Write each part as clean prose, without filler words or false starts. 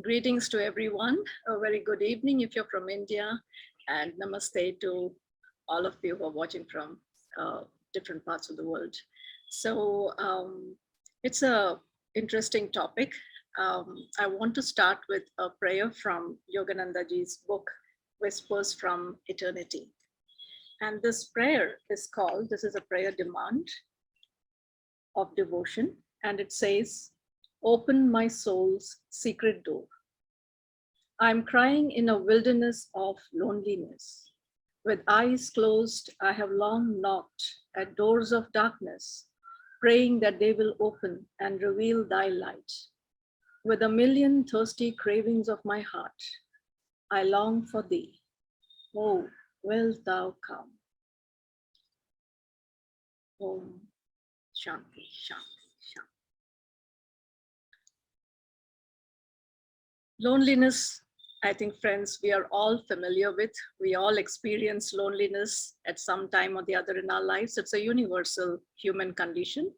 Greetings to everyone. A very good evening if you're from India, and namaste to all of you who are watching from different parts of the world. So it's a interesting topic. I want to start with a prayer from Yoganandaji's book, Whispers from Eternity. And this prayer is called, this is a prayer demand of devotion, and it says, "Open my soul's secret door. I'm crying in a wilderness of loneliness. With eyes closed, I have long knocked at doors of darkness, praying that they will open and reveal thy light. With a million thirsty cravings of my heart, I long for thee. Oh, wilt thou come?" Om Shanti, Shanti, Shanti. Loneliness, I think, friends, we are all familiar with. We all experience loneliness at some time or the other in our lives. It's a universal human condition.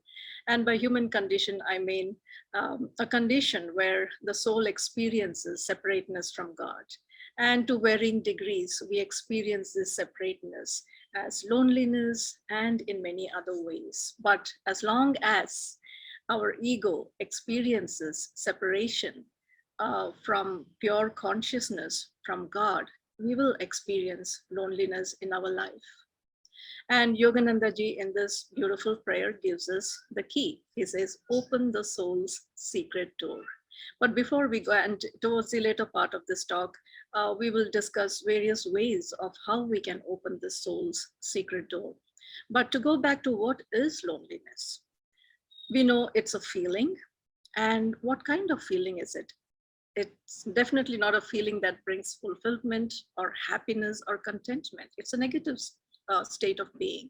And by human condition, I mean a condition where the soul experiences separateness from God. And to varying degrees, we experience this separateness as loneliness and in many other ways. But as long as our ego experiences separation from pure consciousness from God, we will experience loneliness in our life. And Yogananda ji in this beautiful prayer gives us the key. He says, "Open the soul's secret door." But before we go, and towards the later part of this talk, we will discuss various ways of how we can open the soul's secret door. But to go back to what is loneliness, we know it's a feeling. And what kind of feeling is it? It's definitely not a feeling that brings fulfillment or happiness or contentment. It's a negative state of being.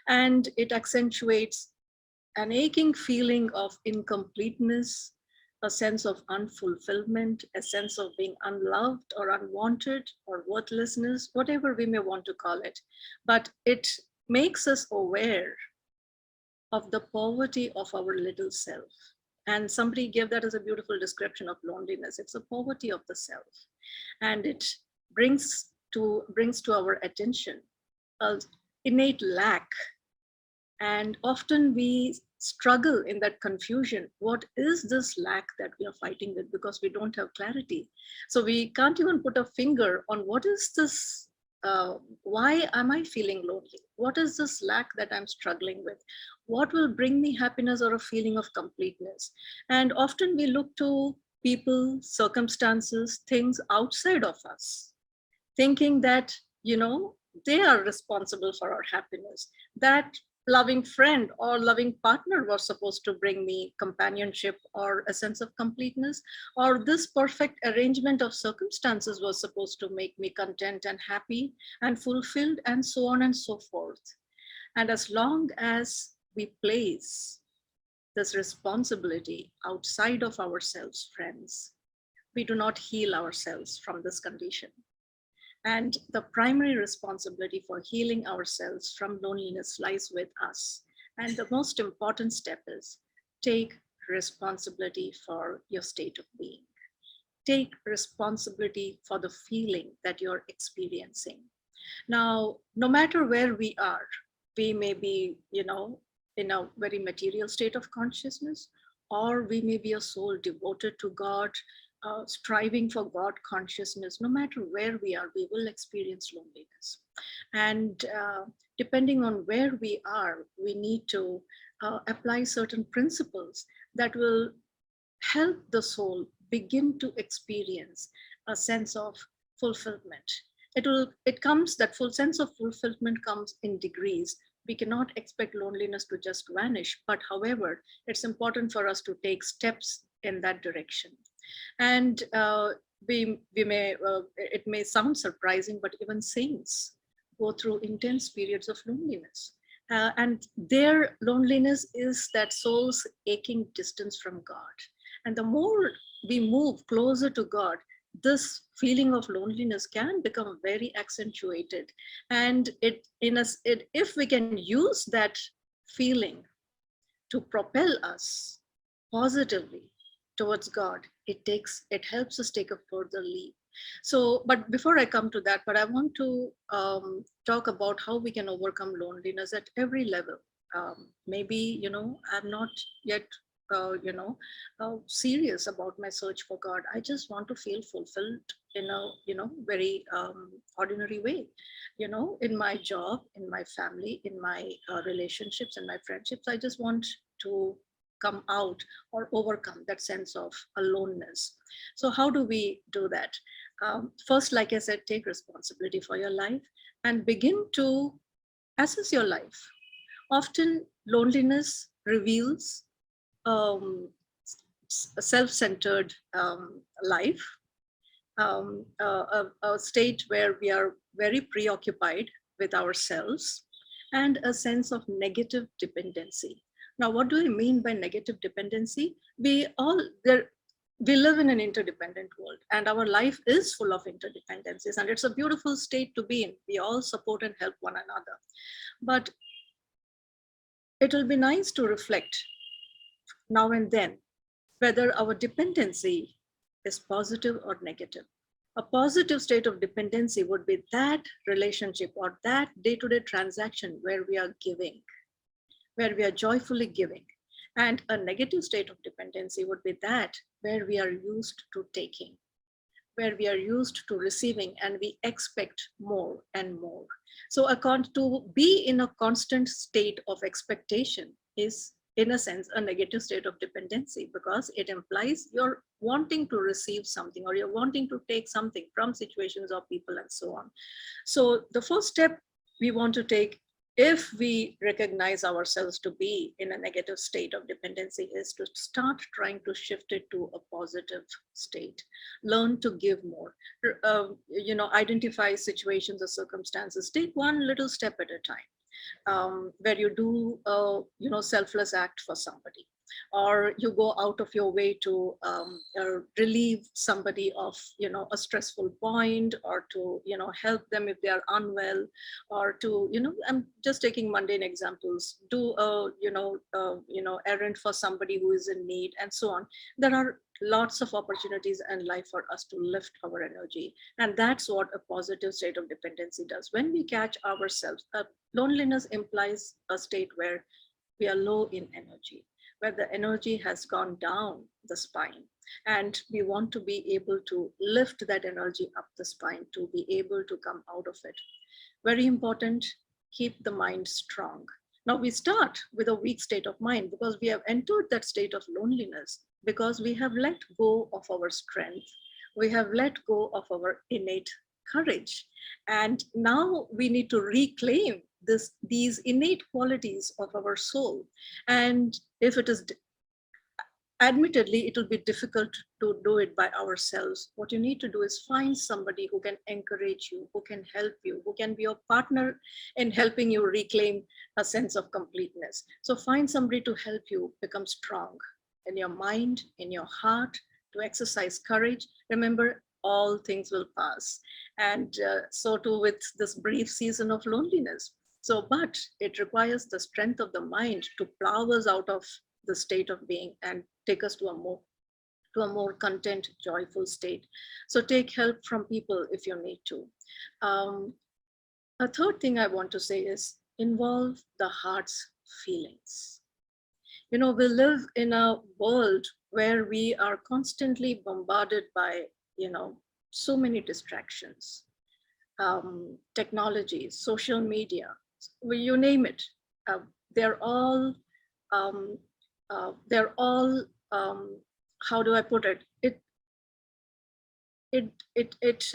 And it accentuates an aching feeling of incompleteness, a sense of unfulfillment, a sense of being unloved or unwanted or worthlessness, whatever we may want to call it. But it makes us aware of the poverty of our little self. And somebody gave that as a beautiful description of loneliness. It's a poverty of the self. And it brings to our attention an innate lack. And often we struggle in that confusion. What is this lack that we are fighting with? Because we don't have clarity. So we can't even put a finger on what is this. Why am I feeling lonely? What is this lack that I'm struggling with? What will bring me happiness or a feeling of completeness? And often we look to people, circumstances, things outside of us, thinking that, they are responsible for our happiness. That loving friend or loving partner was supposed to bring me companionship or a sense of completeness, or this perfect arrangement of circumstances was supposed to make me content and happy and fulfilled, and so on and so forth. And as long as we place this responsibility outside of ourselves, friends, we do not heal ourselves from this condition. And the primary responsibility for healing ourselves from loneliness lies with us. And the most important step is take responsibility for your state of being. Take responsibility for the feeling that you're experiencing. Now, no matter where we are, we may be, in a very material state of consciousness, or we may be a soul devoted to God, striving for God consciousness. No matter where we are, we will experience loneliness. And depending on where we are, we need to apply certain principles that will help the soul begin to experience a sense of fulfillment. That full sense of fulfillment comes in degrees. We cannot expect loneliness to just vanish, but however, it's important for us to take steps in that direction. And it may sound surprising, but even saints go through intense periods of loneliness. And their loneliness is that soul's aching distance from God. And the more we move closer to God, this feeling of loneliness can become very accentuated. And if we can use that feeling to propel us positively towards God, it helps us take a further leap. So, but before I come to that, but I want to talk about how we can overcome loneliness at every level. Maybe, I'm not yet, serious about my search for God. I just want to feel fulfilled in a, very ordinary way, in my job, in my family, in my relationships and my friendships. I just want to come out or overcome that sense of aloneness. So how do we do that? First, like I said, take responsibility for your life and begin to assess your life. Often loneliness reveals a self-centered life, a state where we are very preoccupied with ourselves, and a sense of negative dependency. Now, what do I mean by negative dependency? We live in an interdependent world, and our life is full of interdependencies, and it's a beautiful state to be in. We all support and help one another. But it will be nice to reflect now and then whether our dependency is positive or negative. A positive state of dependency would be that relationship or that day-to-day transaction where we are giving, where we are joyfully giving. And a negative state of dependency would be that where we are used to taking, where we are used to receiving and we expect more and more. So to be in a constant state of expectation is, in a sense, a negative state of dependency, because it implies you're wanting to receive something or you're wanting to take something from situations or people and so on. So the first step we want to take, if we recognize ourselves to be in a negative state of dependency, is to start trying to shift it to a positive state. Learn to give more. Identify situations or circumstances. Take one little step at a time, where you do a selfless act for somebody, or you go out of your way to relieve somebody of a stressful point, or to help them if they are unwell, or to I'm just taking mundane examples, do a errand for somebody who is in need, and so on. There are lots of opportunities in life for us to lift our energy, and that's what a positive state of dependency does. When we catch ourselves, loneliness implies a state where we are low in energy, where the energy has gone down the spine, and we want to be able to lift that energy up the spine to be able to come out of it. Very important, keep the mind strong. Now we start with a weak state of mind because we have entered that state of loneliness, because we have let go of our strength, we have let go of our innate courage, and now we need to reclaim these innate qualities of our soul. And if it is, admittedly, it will be difficult to do it by ourselves. What you need to do is find somebody who can encourage you, who can help you, who can be your partner in helping you reclaim a sense of completeness. So find somebody to help you become strong in your mind, in your heart, to exercise courage. Remember, all things will pass. And so too with this brief season of loneliness. So, but it requires the strength of the mind to plow us out of the state of being and take us to a more content, joyful state. So take help from people if you need to. A third thing I want to say is involve the heart's feelings. We live in a world where we are constantly bombarded by, so many distractions, technology, social media, you name it. They're all how do I put it? It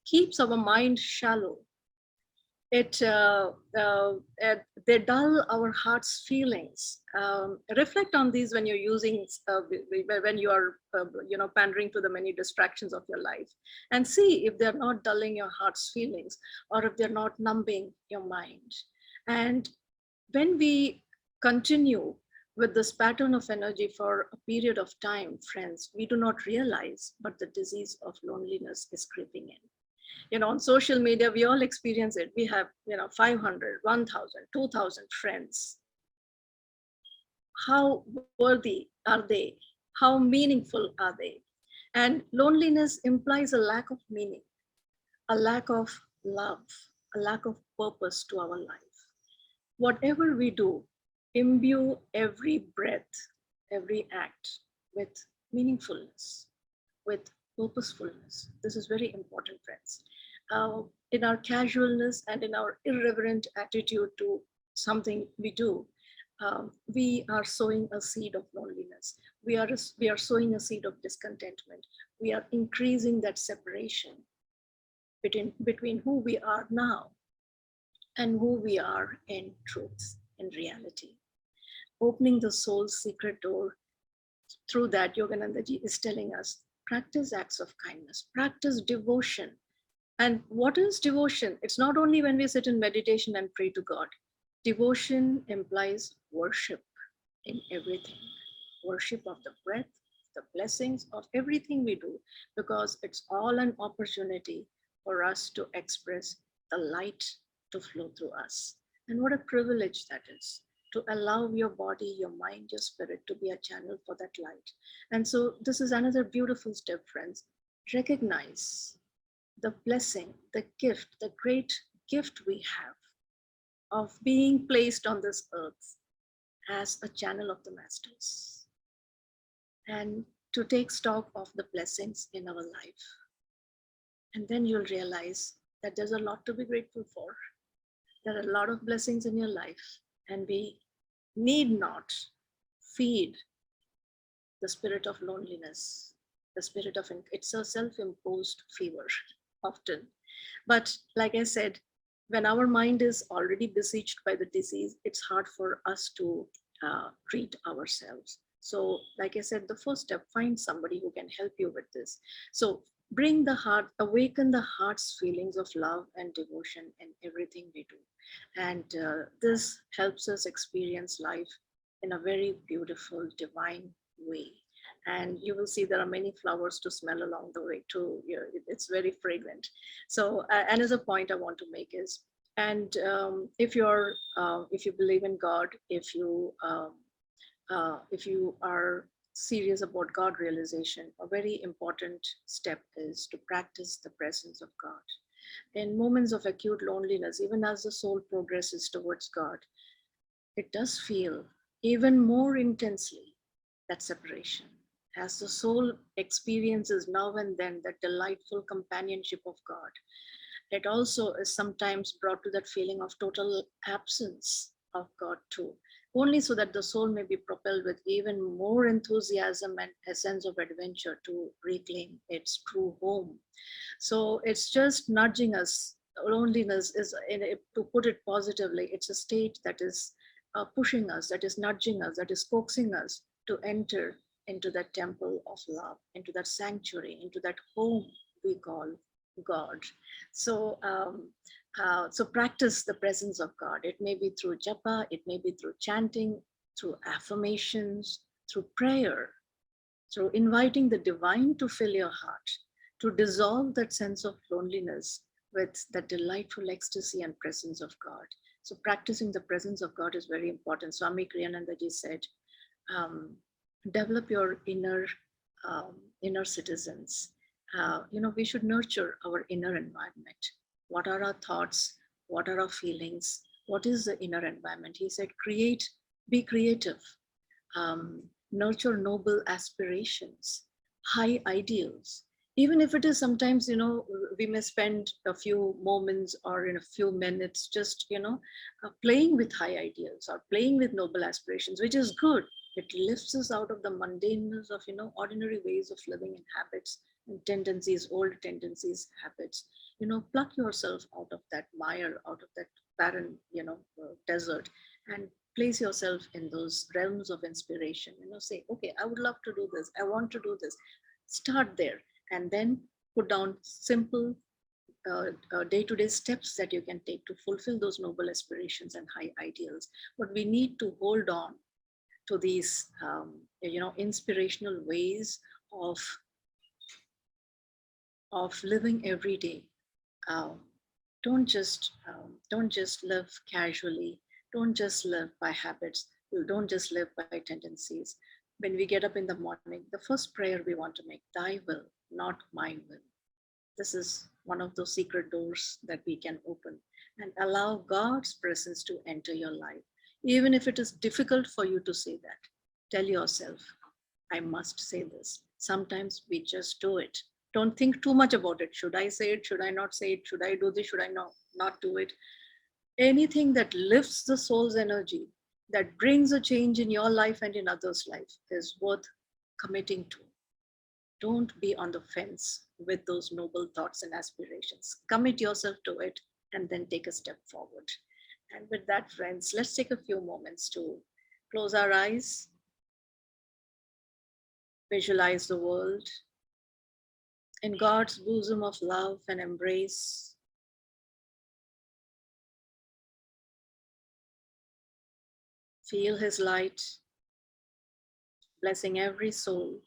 keeps our mind shallow. They dull our heart's feelings. Reflect on these when you're using, when you are, pandering to the many distractions of your life, and see if they're not dulling your heart's feelings, or if they're not numbing your mind. And when we continue with this pattern of energy for a period of time, friends, we do not realize, but the disease of loneliness is creeping in. On social media, we all experience it. We have, 500, 1,000, 2,000 friends. How worthy are they? How meaningful are they? And loneliness implies a lack of meaning, a lack of love, a lack of purpose to our life. Whatever we do, imbue every breath, every act with meaningfulness, with purposefulness. This is very important, friends. In our casualness and in our irreverent attitude to something we do, we are sowing a seed of loneliness. We are sowing a seed of discontentment. We are increasing that separation between who we are now and who we are in truth, in reality. Opening the soul's secret door, through that, Yoganandaji is telling us, practice acts of kindness, practice devotion. And what is devotion? It's not only when we sit in meditation and pray to God. Devotion implies worship in everything, worship of the breath, the blessings of everything we do, because it's all an opportunity for us to express the light to flow through us. And what a privilege that is, to allow your body, your mind, your spirit to be a channel for that light. And so this is another beautiful step, friends. Recognize the blessing, the gift, the great gift we have of being placed on this earth as a channel of the masters, and to take stock of the blessings in our life. And then you'll realize that there's a lot to be grateful for. There are a lot of blessings in your life, and we need not feed the spirit of loneliness, the spirit of, it's a self-imposed fever often. But like I said, when our mind is already besieged by the disease, it's hard for us to treat ourselves. So like I said, the first step, find somebody who can help you with this. So bring the heart, awaken the heart's feelings of love and devotion in everything we do. And this helps us experience life in a very beautiful, divine way. And you will see there are many flowers to smell along the way too. It's very fragrant. So another point I want to make is, and if you believe in God, if you are serious about God realization, a very important step is to practice the presence of God. In moments of acute loneliness, even as the soul progresses towards God, it does feel even more intensely that separation. As the soul experiences now and then that delightful companionship of God, it also is sometimes brought to that feeling of total absence of God too, only so that the soul may be propelled with even more enthusiasm and a sense of adventure to reclaim its true home. So it's just nudging us. Loneliness is, to put it positively, it's a state that is pushing us, that is nudging us, that is coaxing us to enter into that temple of love, into that sanctuary, into that home we call God. So, so practice the presence of God. It may be through japa, it may be through chanting, through affirmations, through prayer, through inviting the divine to fill your heart, to dissolve that sense of loneliness with that delightful ecstasy and presence of God. So practicing the presence of God is very important. Swami Kriyanandaji said, develop your inner citizens. We should nurture our inner environment. What are our thoughts? What are our feelings? What is the inner environment? He said, be creative, nurture noble aspirations, high ideals. Even if it is sometimes, we may spend a few moments or in a few minutes just, playing with high ideals or playing with noble aspirations, which is good. It lifts us out of the mundaneness of, ordinary ways of living and habits and tendencies, old tendencies, habits. Pluck yourself out of that mire, out of that barren, desert, and place yourself in those realms of inspiration. Say, okay, I would love to do this. I want to do this. Start there, and then put down simple day-to-day steps that you can take to fulfill those noble aspirations and high ideals. But we need to hold on to these, inspirational ways of living every day. Don't just live casually. Don't just live by habits. Don't just live by tendencies. When we get up in the morning, the first prayer we want to make, Thy will, not my will. This is one of those secret doors that we can open and allow God's presence to enter your life. Even if it is difficult for you to say that, tell yourself, I must say this. Sometimes we just do it. Don't think too much about it. Should I say it? Should I not say it? Should I do this? Should I not do it? Anything that lifts the soul's energy, that brings a change in your life and in others' life is worth committing to. Don't be on the fence with those noble thoughts and aspirations. Commit yourself to it and then take a step forward. And with that, friends, let's take a few moments to close our eyes, visualize the world in God's bosom of love and embrace. Feel His light, blessing every soul,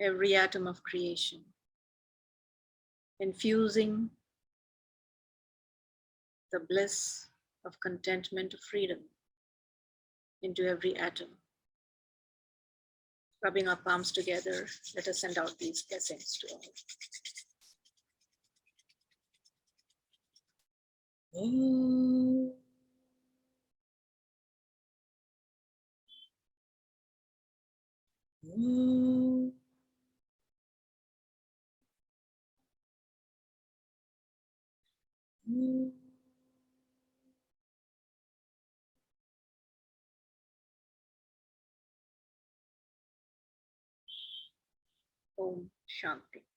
every atom of creation, infusing the bliss of contentment, of freedom into every atom. Rubbing our palms together, let us send out these blessings to all. Om. Om. Om. Om Shanti.